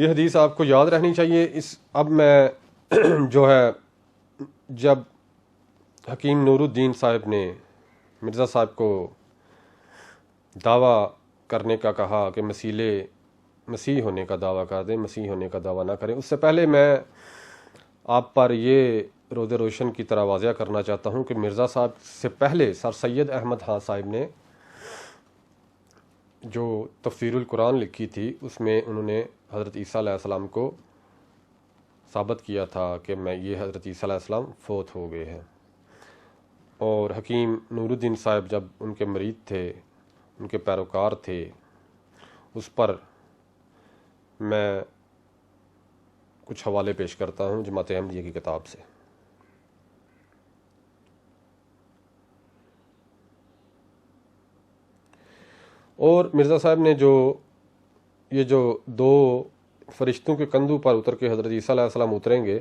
یہ حدیث آپ کو یاد رہنی چاہیے۔ اب میں جو ہے جب حکیم نور الدین صاحب نے مرزا صاحب کو دعویٰ کرنے کا کہا کہ مسیح ہونے کا دعویٰ کر دیں، مسیح ہونے کا دعویٰ نہ کریں، اس سے پہلے میں آپ پر یہ روز روشن کی طرح واضح کرنا چاہتا ہوں کہ مرزا صاحب سے پہلے سر سید احمد خان صاحب نے جو تفسیر القرآن لکھی تھی اس میں انہوں نے حضرت عیسیٰ علیہ السلام کو ثابت کیا تھا کہ یہ حضرت عیسیٰ علیہ السلام فوت ہو گئے ہیں، اور حکیم نور الدین صاحب جب ان کے مرید تھے، ان کے پیروکار تھے، اس پر میں کچھ حوالے پیش کرتا ہوں جماعت احمدیہ کی کتاب سے۔ اور مرزا صاحب نے یہ جو دو فرشتوں کے کندھوں پر اتر کے حضرت عیسیٰ علیہ السلام اتریں گے،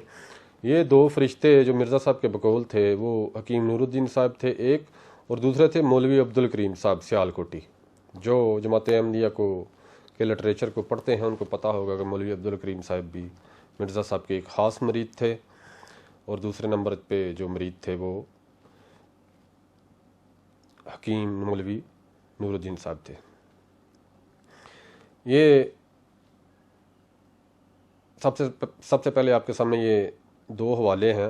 یہ دو فرشتے جو مرزا صاحب کے بقول تھے وہ حکیم نور الدین صاحب تھے ایک، اور دوسرے تھے مولوی عبد الکریم صاحب سیال کوٹی۔ جو جماعت احمدیہ کے لٹریچر کو پڑھتے ہیں ان کو پتہ ہوگا کہ مولوی عبد الکریم صاحب بھی مرزا صاحب کے ایک خاص مرید تھے، اور دوسرے نمبر پہ جو مرید تھے وہ حکیم مولوی نور الدین صاحب تھے۔ یہ سب سے پہلے آپ کے سامنے یہ دو حوالے ہیں،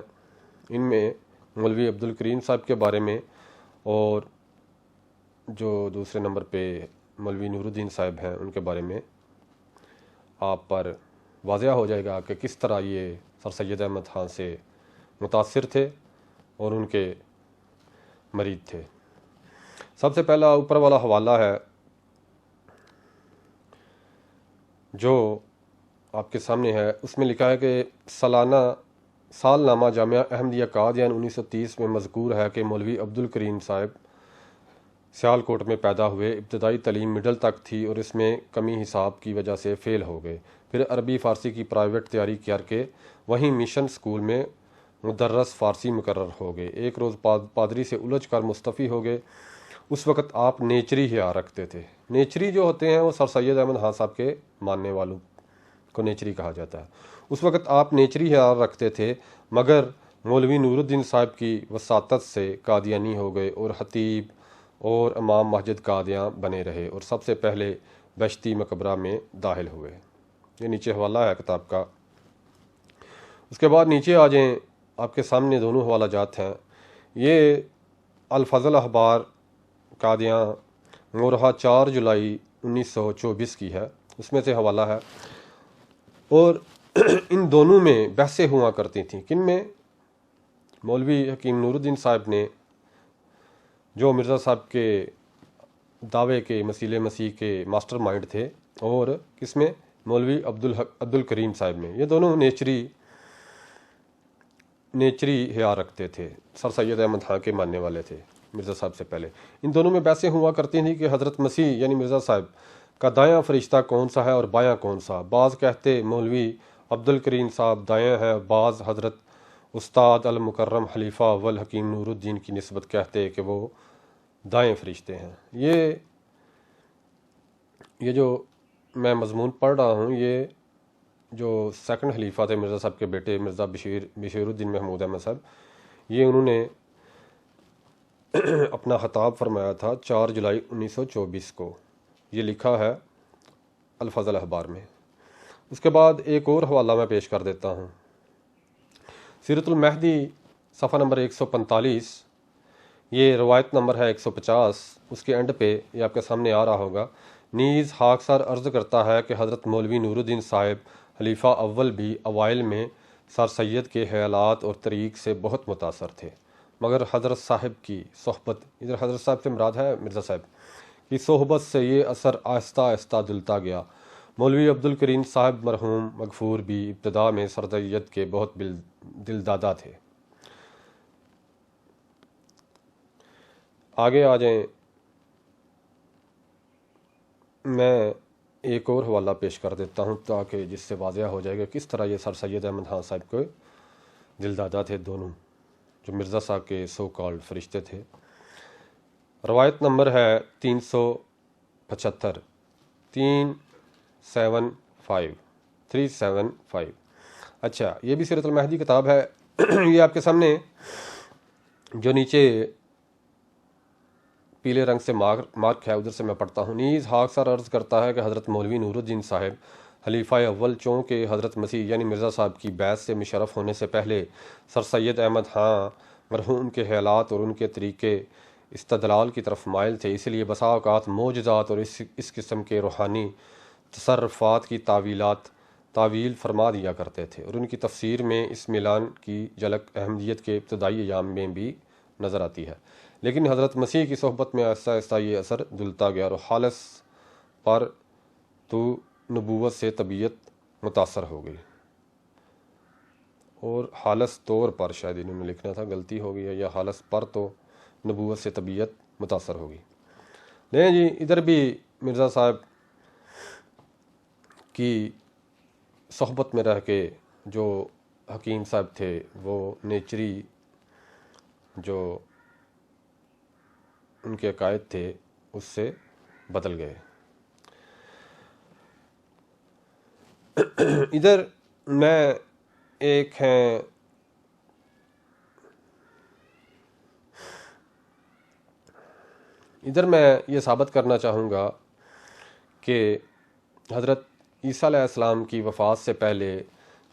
ان میں مولوی عبد الکریم صاحب کے بارے میں اور جو دوسرے نمبر پہ مولوی نور الدین صاحب ہیں ان کے بارے میں آپ پر واضح ہو جائے گا کہ کس طرح یہ سر سید احمد خان سے متاثر تھے اور ان کے مرید تھے۔ سب سے پہلا اوپر والا حوالہ ہے جو آپ کے سامنے ہے، اس میں لکھا ہے کہ سال نامہ جامعہ احمدیہ قادیان 1930 میں مذکور ہے کہ مولوی عبد الکریم صاحب سیال کوٹ میں پیدا ہوئے، ابتدائی تعلیم مڈل تک تھی اور اس میں کمی حساب کی وجہ سے فیل ہو گئے، پھر عربی فارسی کی پرائیویٹ تیاری کر کے وہیں مشن سکول میں مدرس فارسی مقرر ہو گئے۔ ایک روز پادری سے الجھ کر مستعفی ہو گئے۔ اس وقت آپ نیچری حیا رکھتے تھے۔ نیچری جو ہوتے ہیں وہ سر سید احمد خان صاحب کے ماننے والوں کو نیچری کہا جاتا ہے۔ اس وقت آپ نیچری حیا رکھتے تھے، مگر مولوی نور الدین صاحب کی وساطت سے قادیانی ہو گئے اور خطیب اور امام مسجد قادیاں بنے رہے، اور سب سے پہلے بشتی مقبرہ میں داخل ہوئے۔ یہ نیچے حوالہ ہے کتاب کا۔ اس کے بعد نیچے آ جائیں، آپ کے سامنے دونوں حوالہ جات ہیں۔ یہ الفضل اخبار قادیاں مورخہ 4 جولائی 1924 کی ہے، اس میں سے حوالہ ہے، اور ان دونوں میں بحثیں ہوا کرتی تھیں۔ کن میں؟ مولوی حکیم نور الدین صاحب نے جو مرزا صاحب کے دعوے کے مسیل مسیح کے ماسٹر مائنڈ تھے، اور کس میں؟ مولوی عبد الکریم صاحب میں۔ یہ دونوں نیچری حیا رکھتے تھے، سر سید احمد خان کے ماننے والے تھے مرزا صاحب سے پہلے۔ ان دونوں میں بحثیں ہوا کرتی تھیں کہ حضرت مسیح یعنی مرزا صاحب کا دایاں فرشتہ کون سا ہے اور بایاں کون سا۔ بعض کہتے مولوی عبد الکریم صاحب دایاں ہیں، بعض حضرت استاد المکرم خلیفہ اول حکیم نور الدین کی نسبت کہتے کہ وہ دائیں فرشتے ہیں۔ یہ جو میں مضمون پڑھ رہا ہوں، یہ جو سیکنڈ خلیفہ تھے مرزا صاحب کے بیٹے مرزا بشیر الدین محمود احمد صاحب، یہ انہوں نے اپنا خطاب فرمایا تھا 4 جولائی 1924 کو۔ یہ لکھا ہے الفضل اخبار میں۔ اس کے بعد ایک اور حوالہ میں پیش کر دیتا ہوں۔ سیرت المہدی صفحہ نمبر 145، یہ روایت نمبر ہے 150، اس کے اینڈ پہ یہ آپ کے سامنے آ رہا ہوگا۔ نیز خاکسار عرض کرتا ہے کہ حضرت مولوی نور الدین صاحب خلیفہ اول بھی اوائل میں سر سید کے خیالات اور طریق سے بہت متاثر تھے، مگر حضرت صاحب کی صحبت، ادھر حضرت صاحب سے مراد ہے مرزا صاحب کی صحبت سے یہ اثر آہستہ آہستہ دلتا گیا۔ مولوی عبد الکریم صاحب مرحوم مغفور بھی ابتدا میں سر سید کے بہت دل دادا تھے۔ آگے آ جائیں، میں ایک اور حوالہ پیش کر دیتا ہوں تاکہ جس سے واضح ہو جائے گا کس طرح یہ سر سید احمد خان صاحب کے دل دادا تھے دونوں، جو مرزا صاحب کے سو کالڈ فرشتے تھے۔ روایت نمبر ہے 375، 375۔ 375۔ اچھا، یہ بھی سیرت المہدی کتاب ہے یہ آپ کے سامنے جو نیچے پیلے رنگ سے مارک ہے ادھر سے میں پڑھتا ہوں۔ نیز ہاک سر عرض کرتا ہے کہ حضرت مولوی نور الدین صاحب خلیفہ اول چونکہ حضرت مسیح یعنی مرزا صاحب کی بیعت سے مشرف ہونے سے پہلے سر سید احمد خان مرحوم کے خیالات اور ان کے طریقے استدلال کی طرف مائل تھے، اس لیے بسا اوقات معجزات اور اس قسم کے روحانی تصرفات کی تعویل فرما دیا کرتے تھے، اور ان کی تفسیر میں اس ملان کی جھلک احمدیت کے ابتدائی ایام میں بھی نظر آتی ہے، لیکن حضرت مسیح کی صحبت میں آہستہ آہستہ یہ اثر دھلتا گیا اور خالص پر تو نبوت سے طبیعت متاثر ہو گئی، اور خالص طور پر شاید انہوں نے لکھنا تھا، غلطی ہو گئی ہے، یا خالص پر تو نبوت سے طبیعت متاثر ہوگی۔ نہیں جی، ادھر بھی مرزا صاحب کی صحبت میں رہ کے جو حکیم صاحب تھے وہ نیچری جو ان کے عقائد تھے اس سے بدل گئے۔ ادھر میں ایک ہیں ادھر میں یہ ثابت کرنا چاہوں گا کہ حضرت عیسیٰ علیہ السلام کی وفات سے پہلے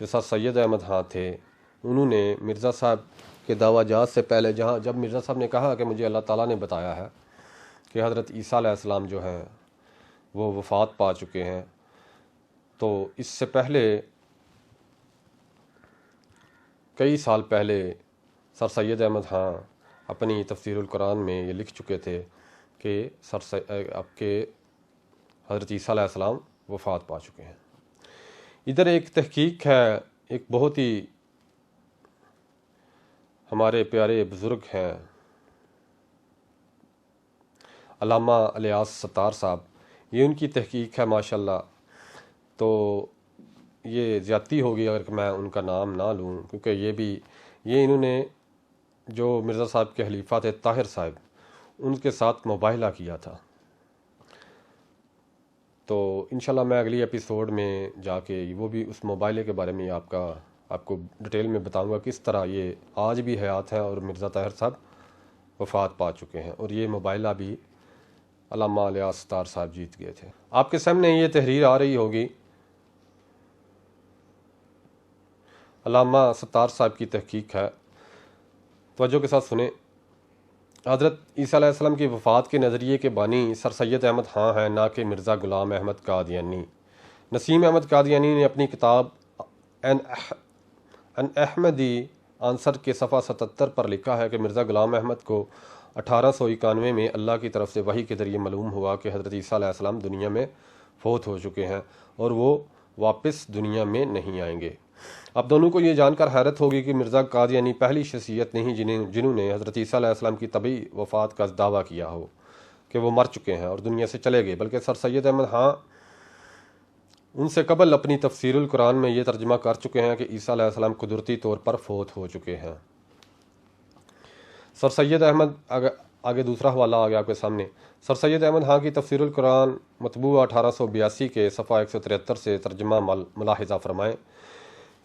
جو سر سید احمد خان تھے انہوں نے مرزا صاحب کے دعویٰ جات سے پہلے جب مرزا صاحب نے کہا کہ مجھے اللہ تعالیٰ نے بتایا ہے کہ حضرت عیسیٰ علیہ السلام جو ہیں وہ وفات پا چکے ہیں، تو اس سے پہلے کئی سال پہلے سر سید احمد خان اپنی تفسیر القرآن میں یہ لکھ چکے تھے کہ آپ کے حضرت عیسیٰ علیہ السلام وفات پا چکے ہیں۔ ادھر ایک تحقیق ہے، ایک بہت ہی ہمارے پیارے بزرگ ہیں علامہ الیاس ستار صاحب، یہ ان کی تحقیق ہے ماشاءاللہ، تو یہ زیادتی ہوگی اگر میں ان کا نام نہ لوں، کیونکہ یہ انہوں نے جو مرزا صاحب کے خلیفہ تھے طاہر صاحب ان کے ساتھ مباہلہ کیا تھا، تو انشاءاللہ میں اگلی ایپیسوڈ میں جا کے وہ بھی اس مباہلے کے بارے میں آپ کو ڈیٹیل میں بتاؤں گا کس طرح یہ آج بھی حیات ہیں اور مرزا طاہر صاحب وفات پا چکے ہیں، اور یہ مباہلہ بھی علامہ الیاس ستار صاحب جیت گئے تھے۔ آپ کے سامنے یہ تحریر آ رہی ہوگی، علامہ ستار صاحب کی تحقیق ہے، توجہ کے ساتھ سنیں۔ حضرت عیسیٰ علیہ السلام کی وفات کے نظریے کے بانی سر سید احمد خان ہیں، نہ کہ مرزا غلام احمد قادیانی۔ نسیم احمد قادیانی نے اپنی کتاب ان احمدی آنسر کے صفحہ 77 پر لکھا ہے کہ مرزا غلام احمد کو 1891 میں اللہ کی طرف سے وحی کے ذریعے معلوم ہوا کہ حضرت عیسیٰ علیہ السلام دنیا میں فوت ہو چکے ہیں اور وہ واپس دنیا میں نہیں آئیں گے۔ اب دونوں کو یہ جان کر حیرت ہوگی کہ مرزا قادیانی پہلی شخصیت نہیں جنہوں نے حضرت عیسیٰ علیہ السلام کی طبی وفات کا دعویٰ کیا ہو کہ وہ مر چکے ہیں اور دنیا سے چلے گئے، بلکہ سر سید احمد خان ان سے قبل اپنی تفسیر القرآن میں یہ ترجمہ کر چکے ہیں کہ عیسیٰ علیہ السلام قدرتی طور پر فوت ہو چکے ہیں۔ سر سید احمد آگے دوسرا حوالہ آ گیا آپ کے سامنے۔ سر سید احمد خان کی تفسیر القرآن مطبوعہ 1882 کے صفحہ 173 سے ترجمہ ملاحظہ فرمائیں۔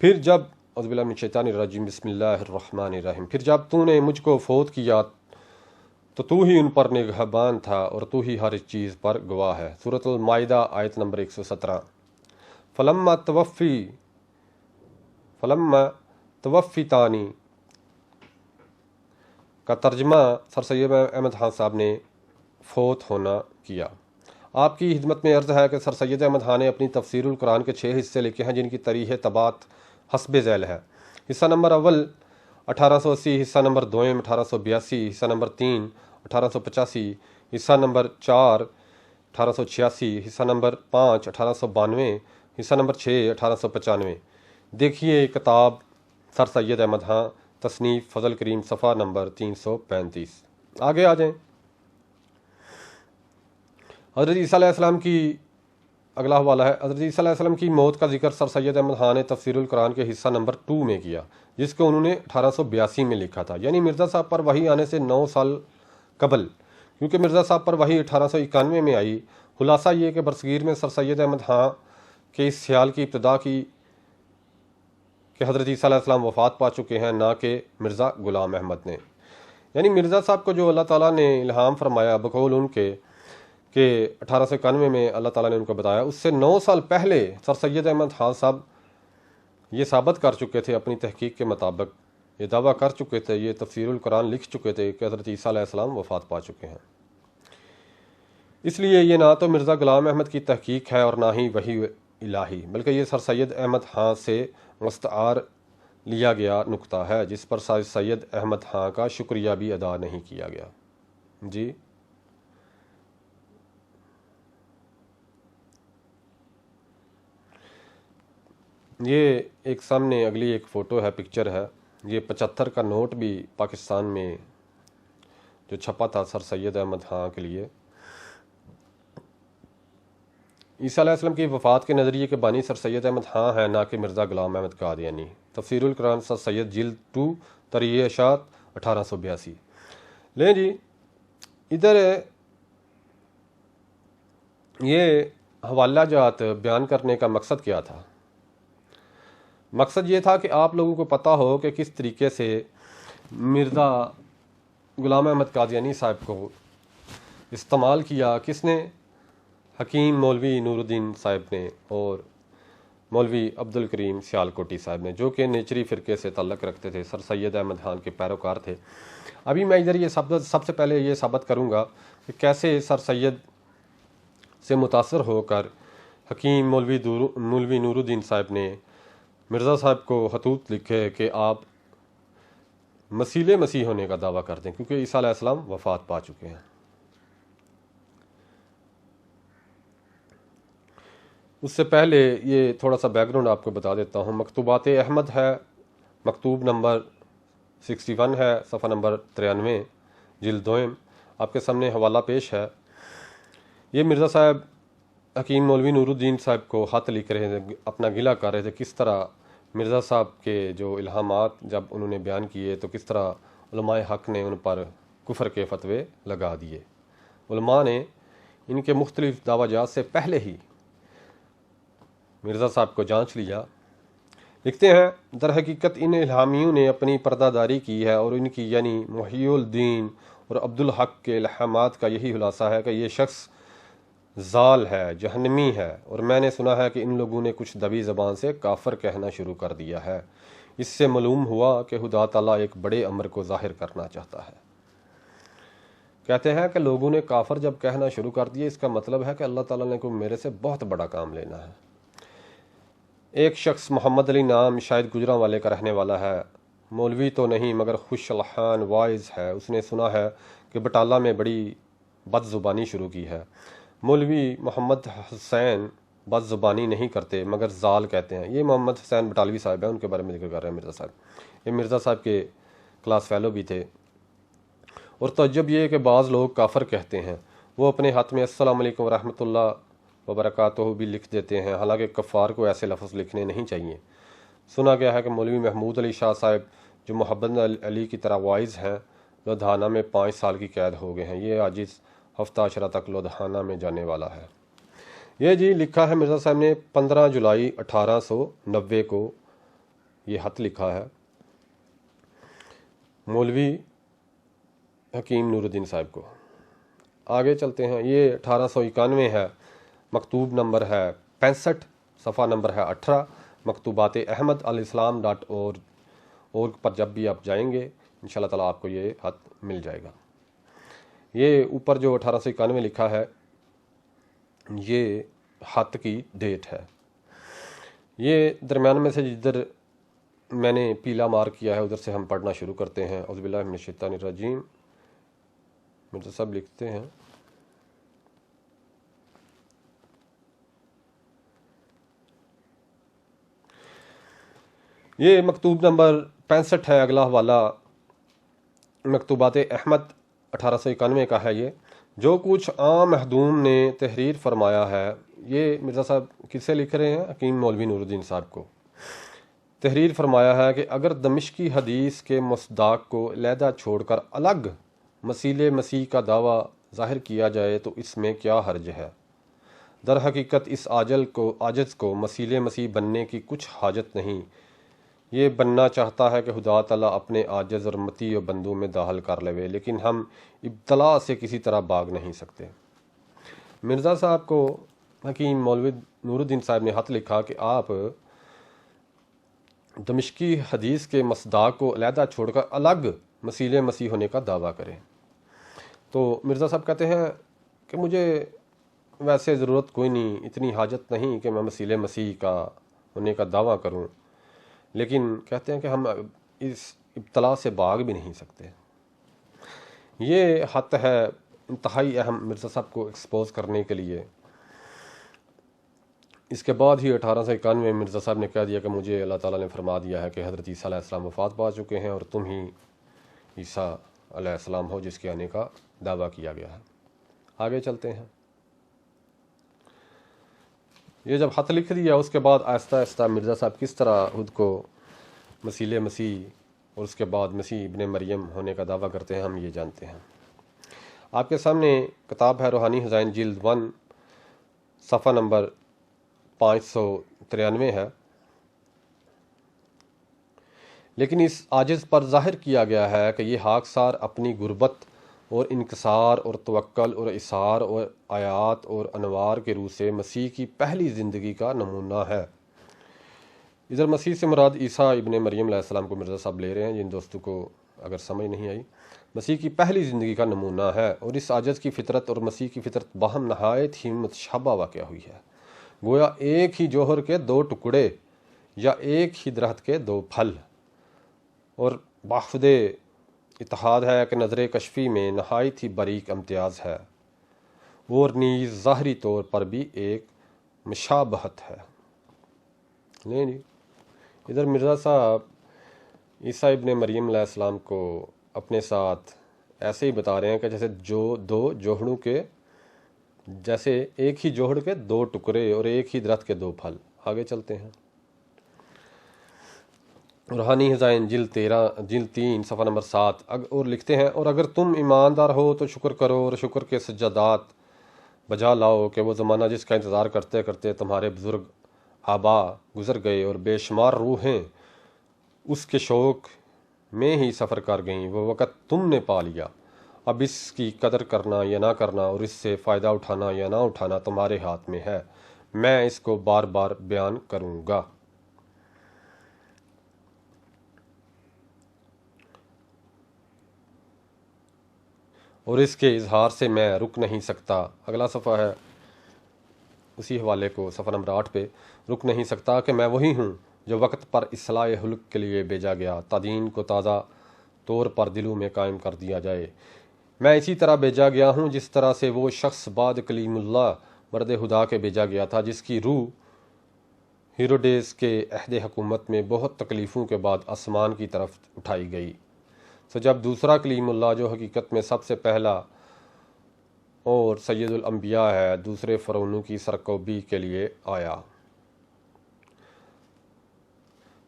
پھر جب اعوذ باللہ من الشیطان الرجیم بسم اللہ الرحمن الرحیم، پھر جب تو نے مجھ کو فوت کیا تو ہی ان پر نگہبان تھا اور تو ہی ہر چیز پر گواہ ہے۔ سورۃ المائدہ آیت نمبر 117۔ فلما توفیتانی کا ترجمہ سر سید احمد خان صاحب نے فوت ہونا کیا۔ آپ کی خدمت میں عرض ہے کہ سر سید احمد خان نے اپنی تفسیر القرآن کے 6 حصے لکھے ہیں، جن کی تاریخ طباعت حسب ذیل ہے۔ حصہ نمبر اول 1880، حصہ نمبر دوم 1882، حصہ نمبر 3 1885، حصہ نمبر 4 1886، حصہ نمبر 5 1892، حصہ نمبر 6 1895۔ دیکھیے کتاب سر سید احمد خان، تصنیف فضل کریم، صفحہ نمبر 335۔ آگے آ جائیں۔ حضرت عیسیٰ علیہ السلام کی اگلا حوالہ ہے۔ حضرت عیسیٰ علیہ السلام کی موت کا ذکر سر سید احمد خان نے تفسیر القرآن کے حصہ نمبر 2 میں کیا، جس کو انہوں نے 1882 میں لکھا تھا، یعنی مرزا صاحب پر وحی آنے سے 9 سال قبل، کیونکہ مرزا صاحب پر وحی 1891 میں آئی۔ خلاصہ یہ کہ برصغیر میں سر سید احمد خان کہ اس خیال کی ابتدا کی کہ حضرت عیسیٰ علیہ السلام وفات پا چکے ہیں، نہ کہ مرزا غلام احمد نے۔ یعنی مرزا صاحب کو جو اللہ تعالیٰ نے الہام فرمایا بقول ان کے کہ 1891 میں اللہ تعالیٰ نے ان کو بتایا، اس سے 9 سال پہلے سر سید احمد خان صاحب یہ ثابت کر چکے تھے، اپنی تحقیق کے مطابق یہ دعویٰ کر چکے تھے، یہ تفسیر القرآن لکھ چکے تھے کہ حضرت عیسیٰ علیہ السلام وفات پا چکے ہیں۔ اس لیے یہ نہ تو مرزا غلام احمد کی تحقیق ہے اور نہ ہی وحی الہی، بلکہ یہ سر سید احمد خان سے مستعار لیا گیا نکتہ ہے، جس پر سر سید احمد خان کا شکریہ بھی ادا نہیں کیا گیا۔ جی یہ ایک سامنے اگلی ایک فوٹو ہے، پکچر ہے، یہ 75 کا نوٹ بھی پاکستان میں جو چھپا تھا سر سید احمد خان کے لیے۔ عیسیٰ علیہ السلام کی وفات کے نظریے کے بانی سر سید احمد خان ہیں، نہ کہ مرزا غلام احمد قادیانی۔ تفسیر القرآن سر سید جلد 2 تریہ اشاعت 1882۔ لیں جی، ادھر یہ حوالہ جات بیان کرنے کا مقصد کیا تھا؟ مقصد یہ تھا کہ آپ لوگوں کو پتہ ہو کہ کس طریقے سے مرزا غلام احمد قادیانی صاحب کو استعمال کیا، کس نے؟ حکیم مولوی نور الدین صاحب نے اور مولوی عبد الکریم سیالکوٹی صاحب نے، جو کہ نیچری فرقے سے تعلق رکھتے تھے، سر سید احمد خان کے پیروکار تھے۔ ابھی میں ادھر یہ سب سے پہلے یہ ثابت کروں گا کہ کیسے سر سید سے متاثر ہو کر حکیم مولوی نور الدین صاحب نے مرزا صاحب کو خطوط لکھے کہ آپ مسیح ہونے کا دعویٰ کر دیں، کیونکہ عیسیٰ علیہ السلام وفات پا چکے ہیں۔ اس سے پہلے یہ تھوڑا سا بیک گراؤنڈ آپ کو بتا دیتا ہوں۔ مکتوبات احمد ہے، مکتوب نمبر 61 ہے، صفحہ نمبر 93، جلد 2، آپ کے سامنے حوالہ پیش ہے۔ یہ مرزا صاحب حکیم مولوی نور الدین صاحب کو خط لکھ رہے تھے، اپنا گلہ کر رہے تھے، کس طرح مرزا صاحب کے جو الہامات جب انہوں نے بیان کیے تو کس طرح علماء حق نے ان پر کفر کے فتوے لگا دیے۔ علماء نے ان کے مختلف دعویٰ جات سے پہلے ہی مرزا صاحب کو جانچ لیا۔ لکھتے ہیں، در حقیقت ان الہامیوں نے اپنی پردہ داری کی ہے، اور ان کی یعنی محی الدین اور عبدالحق کے الہامات کا یہی خلاصہ ہے کہ یہ شخص ضال ہے، جہنمی ہے، اور میں نے سنا ہے کہ ان لوگوں نے کچھ دبی زبان سے کافر کہنا شروع کر دیا ہے۔ اس سے معلوم ہوا کہ خدا تعالیٰ ایک بڑے امر کو ظاہر کرنا چاہتا ہے۔ کہتے ہیں کہ لوگوں نے کافر جب کہنا شروع کر دیا، اس کا مطلب ہے کہ اللہ تعالیٰ نے کوئی میرے سے بہت بڑا کام لینا ہے۔ ایک شخص محمد علی نام شاید گجراں والے کا رہنے والا ہے، مولوی تو نہیں مگر خوش الحان وائز ہے، اس نے سنا ہے کہ بٹالہ میں بڑی بد زبانی شروع کی ہے۔ مولوی محمد حسین بد زبانی نہیں کرتے مگر زال کہتے ہیں۔ یہ محمد حسین بٹالوی صاحب ہیں، ان کے بارے میں ذکر کر رہے ہیں مرزا صاحب۔ یہ مرزا صاحب کے کلاس فیلو بھی تھے۔ اور تعجب یہ ہے کہ بعض لوگ کافر کہتے ہیں، وہ اپنے ہاتھ میں السلام علیکم ورحمۃ اللہ وبرکاتہ بھی لکھ دیتے ہیں، حالانکہ کفار کو ایسے لفظ لکھنے نہیں چاہیے۔ سنا گیا ہے کہ مولوی محمود علی شاہ صاحب جو محمد علی کی طرح وائز ہیں، لدھیانہ میں 5 سال کی قید ہو گئے ہیں۔ یہ آج اس ہفتہ عشرہ تک لدھیانہ میں جانے والا ہے۔ یہ جی لکھا ہے مرزا صاحب نے 15 جولائی 1890 کو یہ خط لکھا ہے مولوی حکیم نور الدین صاحب کو۔ آگے چلتے ہیں، یہ 1891 ہے، مکتوب نمبر ہے 65، صفحہ نمبر ہے 18، مکتوبات احمد @islam.org پر جب بھی آپ جائیں گے انشاءاللہ تعالیٰ آپ کو یہ خط مل جائے گا۔ یہ اوپر جو 1891 لکھا ہے، یہ خط کی ڈیٹ ہے۔ یہ درمیان میں سے جدھر میں نے پیلا مارک کیا ہے ادھر سے ہم پڑھنا شروع کرتے ہیں۔ اعوذ باللہ من الشیطان الرجیم۔ مرزا صاحب لکھتے ہیں، یہ مکتوب نمبر 65 ہے، اگلا حوالہ مکتوبات احمد 1891 کا ہے۔ یہ جو کچھ عام مخدوم نے تحریر فرمایا ہے، یہ مرزا صاحب کس سے لکھ رہے ہیں؟ حکیم مولوی نور الدین صاحب کو۔ تحریر فرمایا ہے کہ اگر دمشقی حدیث کے مصداق کو علیحدہ چھوڑ کر الگ مسیح کا دعویٰ ظاہر کیا جائے تو اس میں کیا حرج ہے؟ در حقیقت اس عاجز کو مسیح مسیح بننے کی کچھ حاجت نہیں، یہ بننا چاہتا ہے کہ خدا تعالیٰ اپنے عاجز اور مطیع بندوں میں داخل کر لے، لیکن ہم ابتلا سے کسی طرح بھاگ نہیں سکتے۔ مرزا صاحب کو حکیم مولوی نور الدین صاحب نے خط لکھا کہ آپ دمشقی حدیث کے مصداق کو علیحدہ چھوڑ کر الگ مسیح مسیح ہونے کا دعویٰ کریں۔ تو مرزا صاحب کہتے ہیں کہ مجھے ویسے ضرورت کوئی نہیں، اتنی حاجت نہیں کہ میں مسیح مسیح کا ہونے کا دعویٰ کروں، لیکن کہتے ہیں کہ ہم اس ابتلا سے بھاگ بھی نہیں سکتے۔ یہ خط ہے انتہائی اہم مرزا صاحب کو ایکسپوز کرنے کے لیے۔ اس کے بعد ہی 1891 میں مرزا صاحب نے کہہ دیا کہ مجھے اللہ تعالیٰ نے فرما دیا ہے کہ حضرت عیسیٰ علیہ السلام وفات پا چکے ہیں اور تم ہی عیسیٰ علیہ السلام ہو جس کے آنے کا دعویٰ کیا گیا ہے۔ آگے چلتے ہیں۔ یہ جب خط لکھ دیا اس کے بعد آہستہ آہستہ مرزا صاحب کس طرح خود کو مسیح مسیح اور اس کے بعد مسیح ابن مریم ہونے کا دعویٰ کرتے ہیں، ہم یہ جانتے ہیں۔ آپ کے سامنے کتاب ہے روحانی خزائن جلد 1 صفحہ نمبر 593 ہے۔ لیکن اس عاجز پر ظاہر کیا گیا ہے کہ یہ خاکسار اپنی غربت اور انکسار اور توکل اور اثار اور آیات اور انوار کے روح سے مسیح کی پہلی زندگی کا نمونہ ہے۔ ادھر مسیح سے مراد عیسیٰ ابن مریم علیہ السلام کو مرزا صاحب لے رہے ہیں، جن دوستوں کو اگر سمجھ نہیں آئی۔ مسیح کی پہلی زندگی کا نمونہ ہے، اور اس عاجز کی فطرت اور مسیح کی فطرت باہم نہایت ہی متشابہ واقع ہوئی ہے، گویا ایک ہی جوہر کے دو ٹکڑے یا ایک ہی درخت کے دو پھل، اور بافد اتحاد ہے کہ نظر کشفی میں نہایت ہی باریک امتیاز ہے، اور نیز ظاہری طور پر بھی ایک مشابہت ہے۔ نہیں جی، ادھر مرزا صاحب عیسیٰ ابن مریم علیہ السلام کو اپنے ساتھ ایسے ہی بتا رہے ہیں کہ جیسے جیسے ایک ہی جوہر کے دو ٹکڑے اور ایک ہی درخت کے دو پھل۔ آگے چلتے ہیں۔ روحانی خزائن جلد 3 صفحہ نمبر 7 اور لکھتے ہیں، اور اگر تم ایماندار ہو تو شکر کرو اور شکر کے سجدات بجا لاؤ کہ وہ زمانہ جس کا انتظار کرتے کرتے تمہارے بزرگ آبا گزر گئے اور بے شمار روحیں اس کے شوق میں ہی سفر کر گئیں، وہ وقت تم نے پا لیا۔ اب اس کی قدر کرنا یا نہ کرنا اور اس سے فائدہ اٹھانا یا نہ اٹھانا تمہارے ہاتھ میں ہے، میں اس کو بار بار بیان کروں گا۔ اور اس کے اظہار سے میں رک نہیں سکتا۔ اگلا صفحہ ہے اسی حوالے کو، صفحہ نمبر 8 پہ، رک نہیں سکتا کہ میں وہی ہوں جو وقت پر اصلاح خلق کے لیے بھیجا گیا تا دین کو تازہ طور پر دلوں میں قائم کر دیا جائے۔ میں اسی طرح بھیجا گیا ہوں جس طرح سے وہ شخص بعد کلیم اللہ مرد خدا کے بھیجا گیا تھا، جس کی روح ہیروڈیس کے عہد حکومت میں بہت تکلیفوں کے بعد آسمان کی طرف اٹھائی گئی۔ تو جب دوسرا کلیم اللہ جو حقیقت میں سب سے پہلا اور سید الانبیاء ہے، دوسرے فرعونوں کی سرکوبی کے لیے آیا،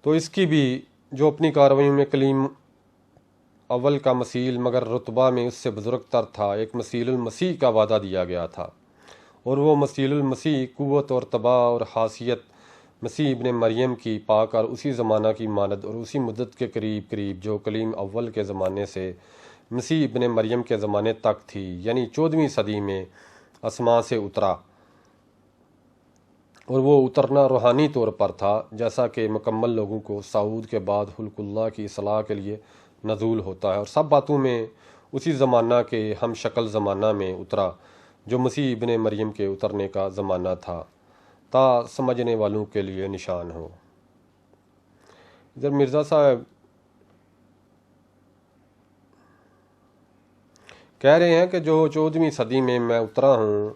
تو اس کی بھی جو اپنی کارروائیوں میں کلیم اول کا مثیل مگر رتبہ میں اس سے بزرگ تر تھا، ایک مثیل المسیح کا وعدہ دیا گیا تھا، اور وہ مثیل المسیح قوت اور تباہ اور خاصیت مسیح ابن مریم کی پا کر اسی زمانہ کی ماند اور اسی مدت کے قریب قریب جو کلیم اول کے زمانے سے مسیح ابن مریم کے زمانے تک تھی، یعنی 14ویں صدی میں آسمان سے اترا، اور وہ اترنا روحانی طور پر تھا، جیسا کہ مکمل لوگوں کو صعود کے بعد خلق اللہ کی اصلاح کے لیے نزول ہوتا ہے، اور سب باتوں میں اسی زمانہ کے ہم شکل زمانہ میں اترا جو مسیح ابن مریم کے اترنے کا زمانہ تھا، تا سمجھنے والوں کے لیے نشان ہو۔ ادھر مرزا صاحب کہہ رہے ہیں کہ جو 14ویں صدی میں میں اترا ہوں،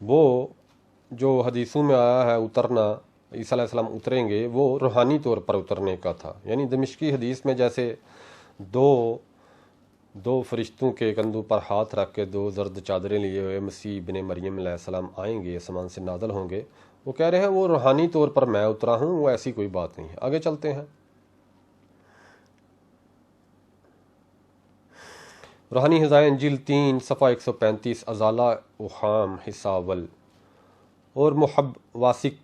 وہ جو حدیثوں میں آیا ہے اترنا، عیسیٰ علیہ السلام اتریں گے، وہ روحانی طور پر اترنے کا تھا۔ یعنی دمشقی حدیث میں جیسے دو فرشتوں کے کندھوں پر ہاتھ رکھ کے 2 زرد چادریں لیے ہوئے مسیح ابن مریم علیہ السلام آئیں گے، آسمان سے نازل ہوں گے، وہ کہہ رہے ہیں وہ روحانی طور پر میں اترا ہوں، وہ ایسی کوئی بات نہیں ہے۔ آگے چلتے ہیں۔ روحانی خزائن جلد 3 صفحہ 135 ازالہ اوہام حصہ اول، اور محب واسق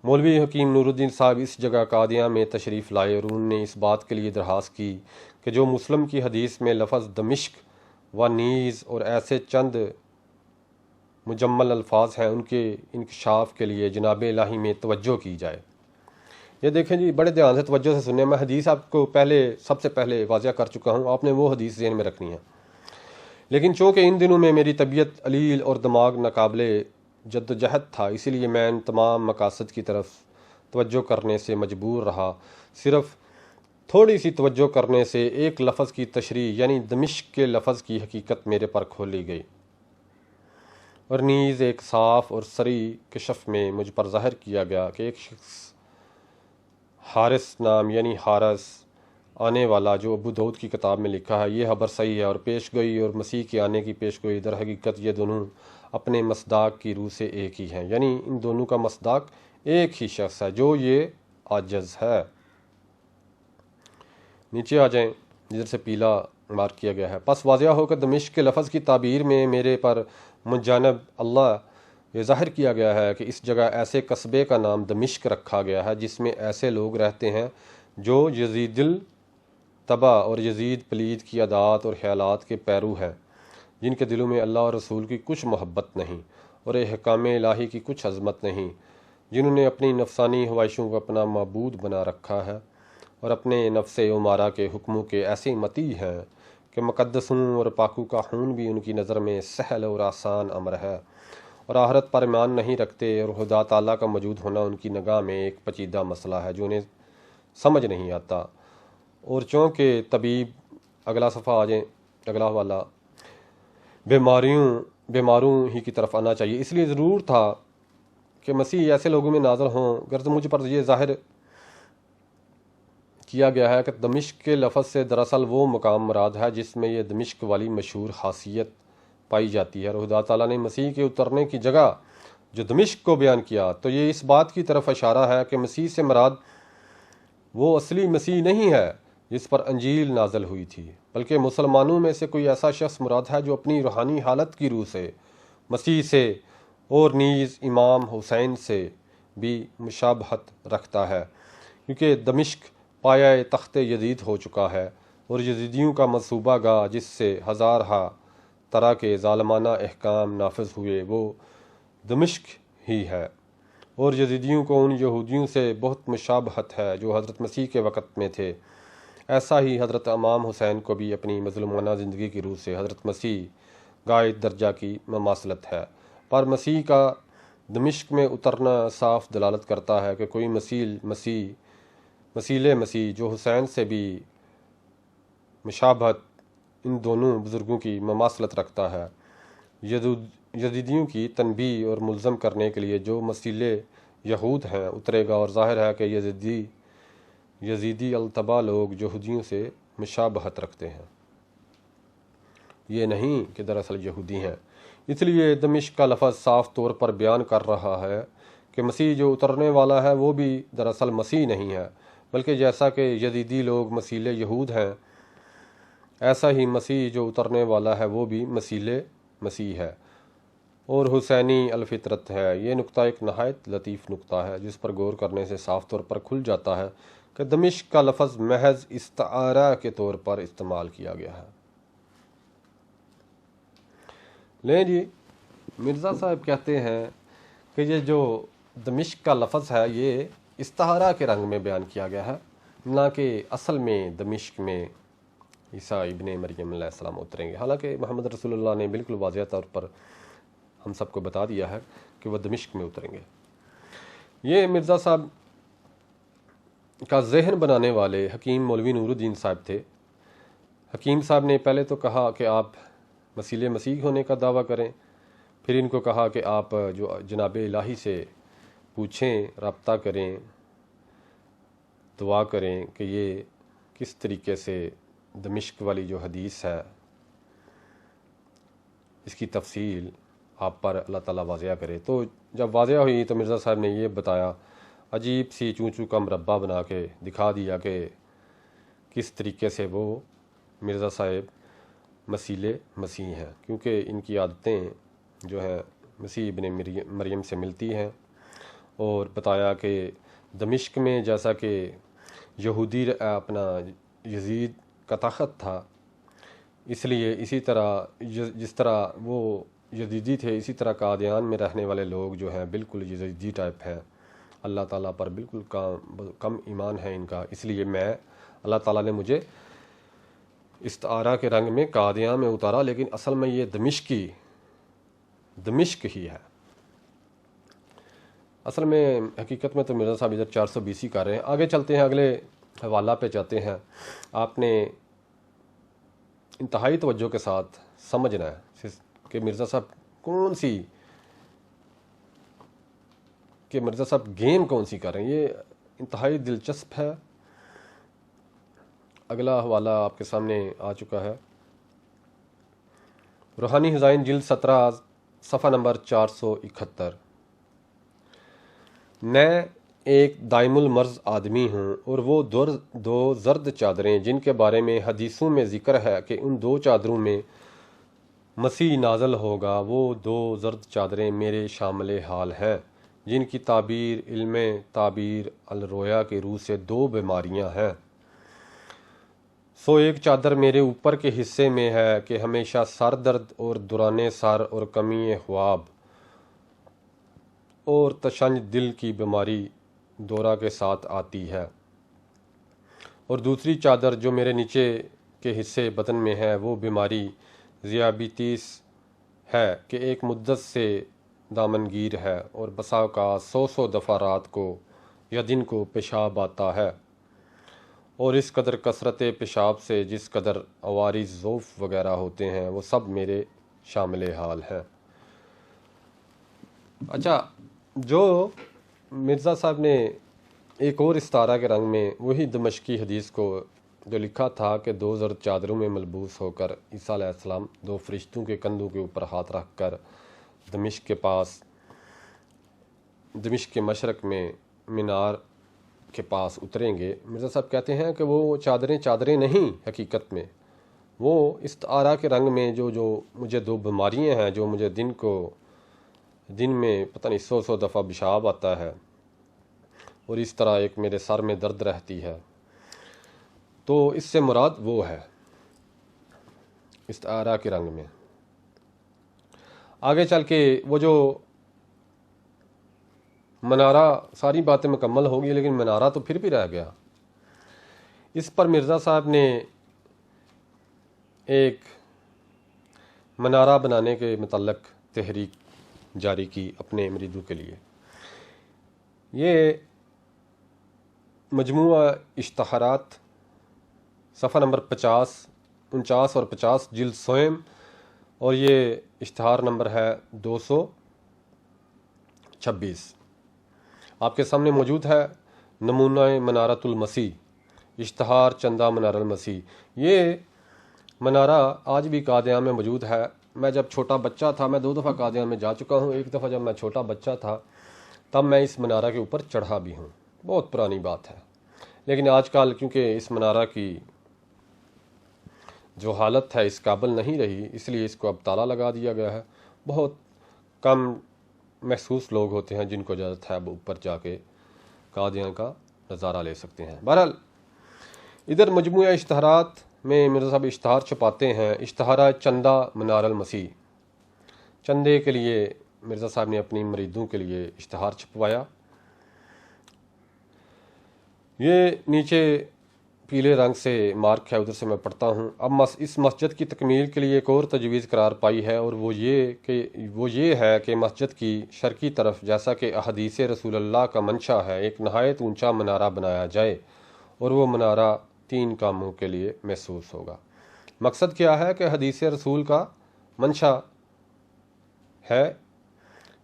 مولوی حکیم نور الدین صاحب اس جگہ قادیاں میں تشریف لائے اور انہوں نے اس بات کے لیے درخواست کی کہ جو مسلم کی حدیث میں لفظ دمشق و نیز اور ایسے چند مجمل الفاظ ہیں ان کے انکشاف کے لیے جناب الہی میں توجہ کی جائے۔ یہ دیکھیں جی، بڑے دھیان سے توجہ سے سنیں، میں حدیث آپ کو سب سے پہلے واضح کر چکا ہوں، آپ نے وہ حدیث ذہن میں رکھنی ہے۔ لیکن چونکہ ان دنوں میں میری طبیعت علیل اور دماغ ناقابل جدوجہد تھا، اسی لیے میں ان تمام مقاصد کی طرف توجہ کرنے سے مجبور رہا۔ صرف تھوڑی سی توجہ کرنے سے ایک لفظ کی تشریح یعنی دمشق کے لفظ کی حقیقت میرے پر کھولی گئی، اور نیز ایک صاف اور صریح کشف میں مجھ پر ظاہر کیا گیا کہ ایک شخص حارث نام یعنی حارث آنے والا، جو ابو داؤد کی کتاب میں لکھا ہے، یہ خبر صحیح ہے، اور پیش گوئی اور مسیح کے آنے کی پیش گوئی در حقیقت یہ دونوں اپنے مصداق کی روح سے ایک ہی ہیں، یعنی ان دونوں کا مصداق ایک ہی شخص ہے جو یہ عاجز ہے۔ نیچے آ جائیں جدھر سے پیلا مارک کیا گیا ہے۔ پس واضح ہو کہ دمشق کے لفظ کی تعبیر میں میرے پر من جانب اللہ یہ ظاہر کیا گیا ہے کہ اس جگہ ایسے قصبے کا نام دمشق رکھا گیا ہے جس میں ایسے لوگ رہتے ہیں جو یزید الطبع اور یزید پلید کی عادات اور خیالات کے پیرو ہیں، جن کے دلوں میں اللہ اور رسول کی کچھ محبت نہیں اور احکام الہی کی کچھ عظمت نہیں، جنہوں نے اپنی نفسانی خواہشوں کو اپنا معبود بنا رکھا ہے اور اپنے نفس عمارہ کے حکموں کے ایسے مطیع ہیں کہ مقدسوں اور پاکوں کا خون بھی ان کی نظر میں سہل اور آسان امر ہے، اور آخرت پر ایمان نہیں رکھتے، اور خدا تعالیٰ کا موجود ہونا ان کی نگاہ میں ایک پیچیدہ مسئلہ ہے جو انہیں سمجھ نہیں آتا۔ اور چونکہ طبیب، اگلا صفحہ آ جائیں، اگلا والا، بیماروں ہی کی طرف آنا چاہیے، اس لیے ضرور تھا کہ مسیح ایسے لوگوں میں نازل ہوں۔ غرض مجھ پر یہ ظاہر کیا گیا ہے کہ دمشق کے لفظ سے دراصل وہ مقام مراد ہے جس میں یہ دمشق والی مشہور خاصیت پائی جاتی ہے، اور خدا تعالیٰ نے مسیح کے اترنے کی جگہ جو دمشق کو بیان کیا تو یہ اس بات کی طرف اشارہ ہے کہ مسیح سے مراد وہ اصلی مسیح نہیں ہے جس پر انجیل نازل ہوئی تھی، بلکہ مسلمانوں میں سے کوئی ایسا شخص مراد ہے جو اپنی روحانی حالت کی روح سے مسیح سے اور نیز امام حسین سے بھی مشابہت رکھتا ہے، کیونکہ دمشق پایہ تخت یزید ہو چکا ہے، اور یزیدیوں کا منصوبہ گاہ جس سے ہزارہا طرح کے ظالمانہ احکام نافذ ہوئے وہ دمشق ہی ہے، اور یزیدیوں کو ان یہودیوں سے بہت مشابہت ہے جو حضرت مسیح کے وقت میں تھے۔ ایسا ہی حضرت امام حسین کو بھی اپنی مظلومانہ زندگی کی روح سے حضرت مسیح غائب درجہ کی مماثلت ہے، پر مسیح کا دمشق میں اترنا صاف دلالت کرتا ہے کہ کوئی مسیل مسیح جو حسین سے بھی مشابہت ان دونوں بزرگوں کی مماثلت رکھتا ہے، یزیدیوں کی تنبیہ اور ملزم کرنے کے لیے جو مسیل یہود ہیں اترے گا، اور ظاہر ہے کہ یزیدی الطبع لوگ یہودیوں سے مشابہت رکھتے ہیں، یہ نہیں کہ دراصل یہودی ہیں۔ اس لیے دمشق کا لفظ صاف طور پر بیان کر رہا ہے کہ مسیح جو اترنے والا ہے وہ بھی دراصل مسیح نہیں ہے، بلکہ جیسا کہ یزیدی لوگ مسیل یہود ہیں، ایسا ہی مسیح جو اترنے والا ہے وہ بھی مسیل مسیح ہے اور حسینی الفطرت ہے۔ یہ نقطہ ایک نہایت لطیف نقطہ ہے جس پر غور کرنے سے صاف طور پر کھل جاتا ہے کہ دمشق کا لفظ محض استعارہ کے طور پر استعمال کیا گیا ہے۔ لیں جی، مرزا صاحب کہتے ہیں کہ یہ جو دمشق کا لفظ ہے یہ استعارہ کے رنگ میں بیان کیا گیا ہے، نہ کہ اصل میں دمشق میں عیسیٰ ابن مریم علیہ السلام اتریں گے، حالانکہ محمد رسول اللہ نے بالکل واضح طور پر ہم سب کو بتا دیا ہے کہ وہ دمشق میں اتریں گے۔ یہ مرزا صاحب کا ذہن بنانے والے حکیم مولوی نور الدین صاحب تھے۔ حکیم صاحب نے پہلے تو کہا کہ آپ مسیح مسیح ہونے کا دعویٰ کریں، پھر ان کو کہا کہ آپ جو جناب الہی سے پوچھیں، رابطہ کریں، دعا کریں کہ یہ کس طریقے سے دمشق والی جو حدیث ہے اس کی تفصیل آپ پر اللہ تعالیٰ واضح کرے۔ تو جب واضح ہوئی تو مرزا صاحب نے یہ بتایا، عجیب سی چوں کا مربع بنا کے دکھا دیا کہ کس طریقے سے وہ مرزا صاحب مسیح مسیح ہیں، کیونکہ ان کی عادتیں جو ہیں مسیح ابن مریم سے ملتی ہیں، اور بتایا کہ دمشق میں جیسا کہ یہودی اپنا یزید کا تخت تھا، اس لیے اسی طرح جس طرح وہ یزیدی تھے، اسی طرح قادیان میں رہنے والے لوگ جو ہیں بالکل یزیدی ٹائپ ہیں، اللہ تعالیٰ پر بالکل کم ایمان ہے ان کا. اس لیے اللہ تعالیٰ نے مجھے استعارہ کے رنگ میں قادیاں میں اتارا، لیکن اصل میں یہ دمشق ہی ہے. اصل میں حقیقت میں تو مرزا صاحب ادھر 420 کر رہے ہیں. آگے چلتے ہیں، اگلے حوالہ پہ جاتے ہیں. آپ نے انتہائی توجہ کے ساتھ سمجھنا ہے کہ مرزا صاحب گیم کون سی کر رہے ہیں. یہ انتہائی دلچسپ ہے. اگلا حوالہ آپ کے سامنے آ چکا ہے، روحانی خزائن جلد 17 صفحہ نمبر 471. میں ایک دائم المرض آدمی ہوں، اور وہ دو زرد چادریں جن کے بارے میں حدیثوں میں ذکر ہے کہ ان 2 چادروں میں مسیح نازل ہوگا، وہ 2 زرد چادریں میرے شامل حال ہیں، جن کی تعبیر علم تعبیر الرویا کے روح سے 2 بیماریاں ہیں. سو ایک چادر میرے اوپر کے حصے میں ہے کہ ہمیشہ سر درد اور دوران سر اور کمی خواب اور تشنج دل کی بیماری دورہ کے ساتھ آتی ہے، اور دوسری چادر جو میرے نیچے کے حصے بدن میں ہے وہ بیماری ذیابیطس ہے کہ ایک مدت سے دامنگیر ہے، اور بسا اوقات 100 دفعہ رات کو یا دن کو پیشاب آتا ہے، اور اس قدر کثرت پیشاب سے جس قدر عوارض ضعف وغیرہ ہوتے ہیں وہ سب میرے شامل حال ہیں. اچھا، جو مرزا صاحب نے ایک اور استعارہ کے رنگ میں وہی دمشقی حدیث کو جو لکھا تھا کہ 2 زرد چادروں میں ملبوس ہو کر عیسیٰ علیہ السلام 2 فرشتوں کے کندھوں کے اوپر ہاتھ رکھ کر دمشق کے مشرق میں مینار کے پاس اتریں گے. مرزا صاحب کہتے ہیں کہ وہ چادریں نہیں، حقیقت میں وہ استعارہ کے رنگ میں جو مجھے 2 بیماریاں ہیں، جو مجھے دن میں پتہ نہیں 100 دفعہ پیشاب آتا ہے، اور اس طرح ایک میرے سر میں درد رہتی ہے، تو اس سے مراد وہ ہے استعارہ کے رنگ میں. آگے چل کے وہ جو منارہ، ساری باتیں مکمل ہوگی لیکن منارہ تو پھر بھی رہ گیا. اس پر مرزا صاحب نے ایک منارہ بنانے کے متعلق تحریک جاری کی اپنے مریدوں کے لیے. یہ مجموعہ اشتہارات صفحہ نمبر 49 اور 50 جلد سوم، اور یہ اشتہار نمبر ہے 226. آپ کے سامنے موجود ہے نمونہ منارۃ المسیح، اشتہار چندہ منار المسیح. یہ منارہ آج بھی قادیان میں موجود ہے. میں جب چھوٹا بچہ تھا، میں 2 دفعہ قادیان میں جا چکا ہوں. ایک دفعہ جب میں چھوٹا بچہ تھا تب میں اس منارہ کے اوپر چڑھا بھی ہوں. بہت پرانی بات ہے، لیکن آج کل کیونکہ اس منارہ کی جو حالت ہے اس قابل نہیں رہی، اس لیے اس کو اب تالا لگا دیا گیا ہے. بہت کم محسوس لوگ ہوتے ہیں جن کو اجازت ہے اب اوپر جا کے قادیان کا نظارہ لے سکتے ہیں. بہرحال ادھر مجموعہ اشتہارات میں مرزا صاحب اشتہار چھپاتے ہیں. اشتہارہ چندہ منار المسیح، چندے کے لیے مرزا صاحب نے اپنی مریدوں کے لیے اشتہار چھپوایا. یہ نیچے پیلے رنگ سے مارک ہے، ادھر سے میں پڑھتا ہوں. اب اس مسجد کی تکمیل کے لیے ایک اور تجویز قرار پائی ہے، اور وہ یہ ہے کہ مسجد کی شرقی طرف، جیسا کہ احادیث رسول اللہ کا منشا ہے، ایک نہایت اونچا منارہ بنایا جائے، اور وہ منارہ 3 کاموں کے لیے محسوس ہوگا. مقصد کیا ہے کہ حدیث رسول کا منشا ہے